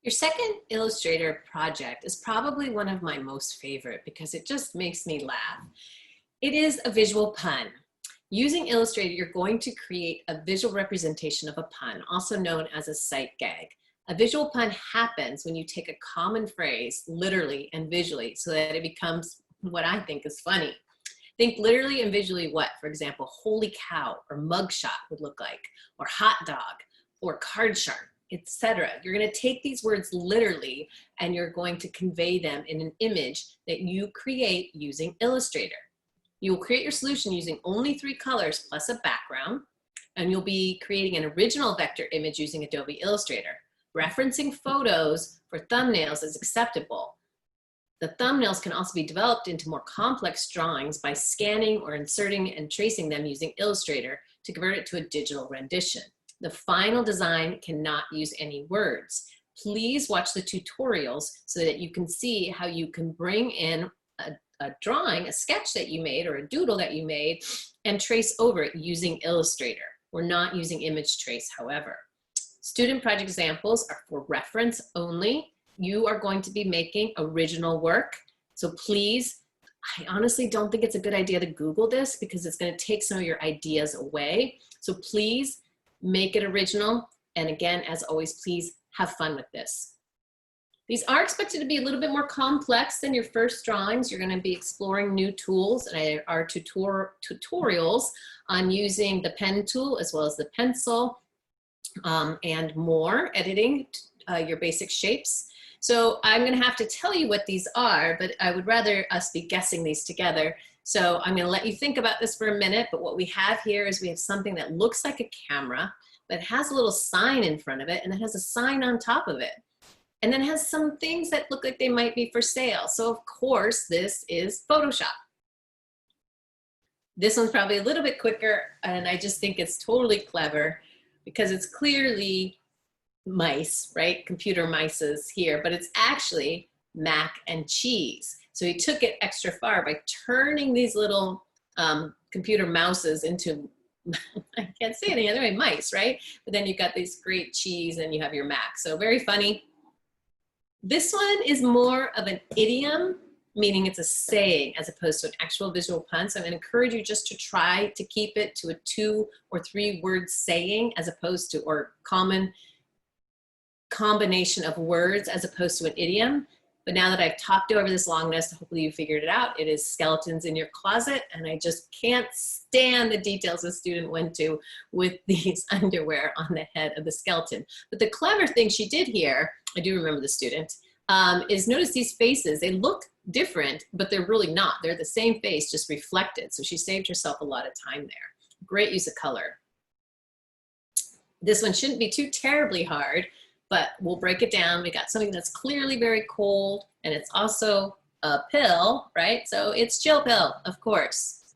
Your second Illustrator project is probably one of my most favorite because it just makes me laugh. It is a visual pun. Using Illustrator, you're going to create a visual representation of a pun, also known as a sight gag. A visual pun happens when you take a common phrase, literally and visually, so that it becomes what I think is funny. Think literally and visually what, for example, holy cow or mugshot would look like, or hot dog, or card shark, etc. You're going to take these words literally and you're going to convey them in an image that you create using Illustrator. You will create your solution using only 3 colors plus a background, and you'll be creating an original vector image using Adobe Illustrator. Referencing photos for thumbnails is acceptable. The thumbnails can also be developed into more complex drawings by scanning or inserting and tracing them using Illustrator to convert it to a digital rendition. The final design cannot use any words. Please watch the tutorials so that you can see how you can bring in a drawing, a sketch that you made or a doodle that you made and trace over it using Illustrator. We're not using image trace, however. Student project examples are for reference only. You are going to be making original work. So please, I honestly don't think it's a good idea to Google this because it's going to take some of your ideas away. So please make it original. And again, as always, please have fun with this. These are expected to be a little bit more complex than your first drawings. You're going to be exploring new tools, and there are tutorials on using the pen tool as well as the pencil and more, editing your basic shapes. So I'm going to have to tell you what these are, but I would rather us be guessing these together. So I'm going to let you think about this for a minute, but what we have here is we have something that looks like a camera, but it has a little sign in front of it, and it has a sign on top of it. And then it has some things that look like they might be for sale. So of course, this is Photoshop. This one's probably a little bit quicker, and I just think it's totally clever because it's clearly mice, right? Computer mices here, but it's actually mac and cheese. So he took it extra far by turning these little computer mouses into, I can't say it any other way, mice, right? But then you've got these great cheese and you have your mac. So very funny. This one is more of an idiom, meaning it's a saying as opposed to an actual visual pun. So I'm going to encourage you just to try to keep it to a 2 or 3 word saying as opposed to, or common combination of words as opposed to an idiom. But now that I've talked over this long list, hopefully you figured it out. It is skeletons in your closet, and I just can't stand the details a student went to with these underwear on the head of the skeleton. But the clever thing she did here, I do remember the student, is notice these faces. They look different, but they're really not. They're the same face, just reflected. So she saved herself a lot of time there. Great use of color. This one shouldn't be too terribly hard, but we'll break it down. We got something that's clearly very cold, and it's also a pill, right? So it's chill pill, of course.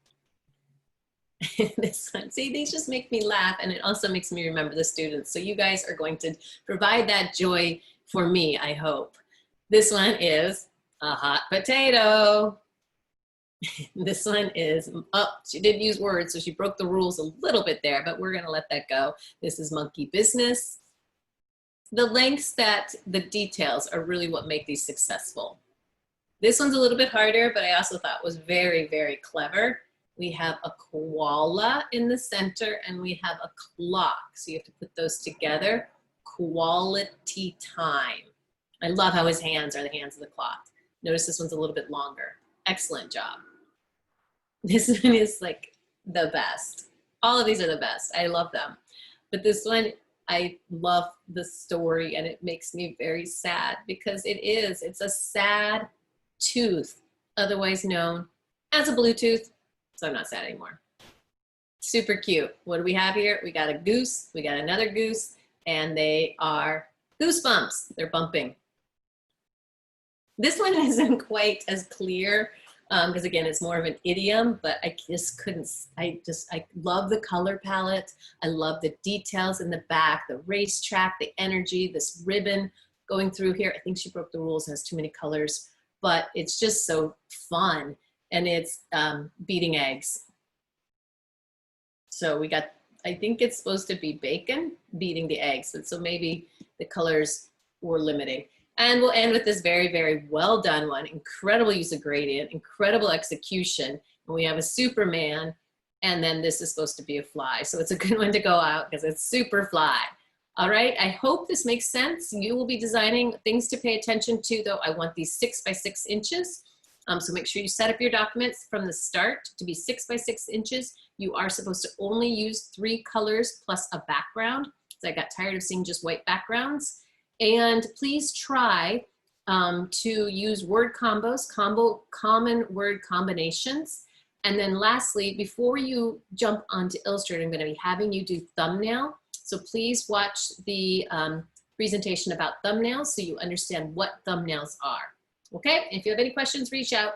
This one, see, these just make me laugh, and it also makes me remember the students. So you guys are going to provide that joy for me, I hope. This one is a hot potato. This one is, oh, she did use words, so she broke the rules a little bit there, but we're gonna let that go. This is monkey business. The lengths that the details are really what make these successful. This one's a little bit harder, but I also thought was very, very clever. We have a koala in the center and we have a clock. So you have to put those together. Quality time. I love how his hands are the hands of the clock. Notice this one's a little bit longer. Excellent job. This one is like the best. All of these are the best. I love them. But this one, I love the story, and it makes me very sad because it's a sad tooth, otherwise known as a Bluetooth. So I'm not sad anymore. Super cute. What do we have here? We got a goose, we got another goose, and they are goosebumps. They're bumping. This one isn't quite as clear because again, it's more of an idiom, but I just couldn't, I love the color palette. I love the details in the back, the racetrack, the energy, this ribbon going through here. I think she broke the rules, has too many colors, but it's just so fun. And it's beating eggs. So we got, I think it's supposed to be bacon beating the eggs. And so maybe the colors or limiting. And we'll end with this very, very well done one. Incredible use of gradient, incredible execution. And we have a Superman, and then this is supposed to be a fly. So it's a good one to go out because it's super fly. All right, I hope this makes sense. You will be designing things to pay attention to, though. I want these 6 by 6 inches. So make sure you set up your documents from the start to be 6 by 6 inches. You are supposed to only use 3 colors plus a background. So I got tired of seeing just white backgrounds. And please try to use word combos, common word combinations. And then lastly, before you jump onto Illustrator, I'm going to be having you do thumbnail. So please watch the presentation about thumbnails so you understand what thumbnails are. Okay, if you have any questions, reach out.